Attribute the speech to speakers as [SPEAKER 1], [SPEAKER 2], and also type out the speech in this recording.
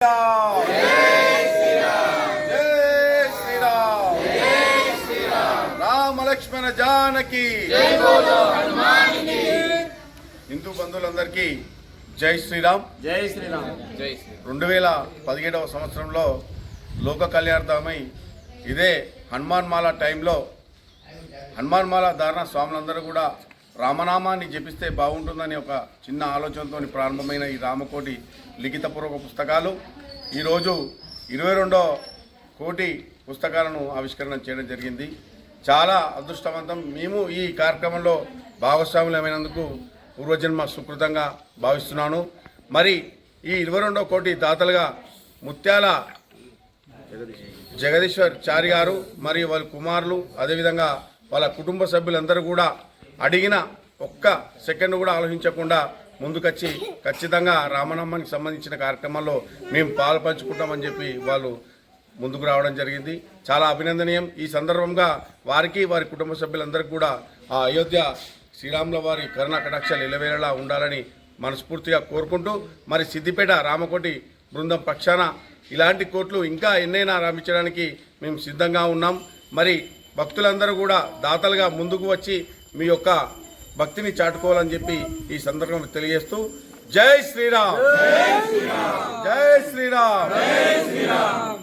[SPEAKER 1] जय श्रीराम जय श्रीराम जय श्रीराम राम लक्ष्मण जानकी जय बोलो हनुमान की हिंदू बंधुవులందరికీ జై శ్రీరామ్
[SPEAKER 2] జై శ్రీరామ్ జై శ్రీరామ్
[SPEAKER 1] 2017వ సంవత్సరంలో లోక కళ్యాణార్థమై ఇదే హనుమాన్ మాల టైంలో హనుమాన్ మాల ధారణ స్వాములందరూ కూడా రామనామాన్ని జపిస్తే బాగుంటుందని ఒక చిన్న ఆలోచనతో ప్రారంభమైన ఈ రామకోటి లిఖితపూర్వక పుస్తకాలు ఈరోజు 22వ కోటి పుస్తకాలను ఆవిష్కరణ చేయడం జరిగింది. చాలా అదృష్టవంతం. మేము ఈ కార్యక్రమంలో భాగస్వాములమైనందుకు పూర్వజన్మ సుకృతంగా భావిస్తున్నాను. మరి ఈ 22వ కోటి దాతలుగా ముత్యాల జగదీశ్వర్ చారి గారు మరియు వాళ్ళ కుమారులు అదేవిధంగా వాళ్ళ కుటుంబ సభ్యులందరూ కూడా అడిగిన ఒక్క సెకండ్ కూడా ఆలోచించకుండా ముందుకొచ్చి ఖచ్చితంగా రామనామానికి సంబంధించిన కార్యక్రమాల్లో మేము పాలు పంచుకుంటామని చెప్పి వాళ్ళు ముందుకు రావడం జరిగింది. చాలా అభినందనీయం. ఈ సందర్భంగా వారికి వారి కుటుంబ సభ్యులందరికీ కూడా ఆ అయోధ్య శ్రీరాముల వారి కరుణా కటాక్షాలు ఎల్లవేళలా ఉండాలని మనస్ఫూర్తిగా కోరుకుంటూ మరి సిద్దిపేట రామకోటి బృందం పక్షాన ఇలాంటి కోట్లు ఇంకా ఎన్నైనా రామించడానికి మేము సిద్ధంగా ఉన్నాం. మరి భక్తులందరూ కూడా దాతలుగా ముందుకు వచ్చి మీ యొక్క భక్తిని చాటుకోవాలని చెప్పి ఈ సందర్భంగా తెలియజేస్తూ జై శ్రీరామ్ జై శ్రీరామ్ జై శ్రీరామ్.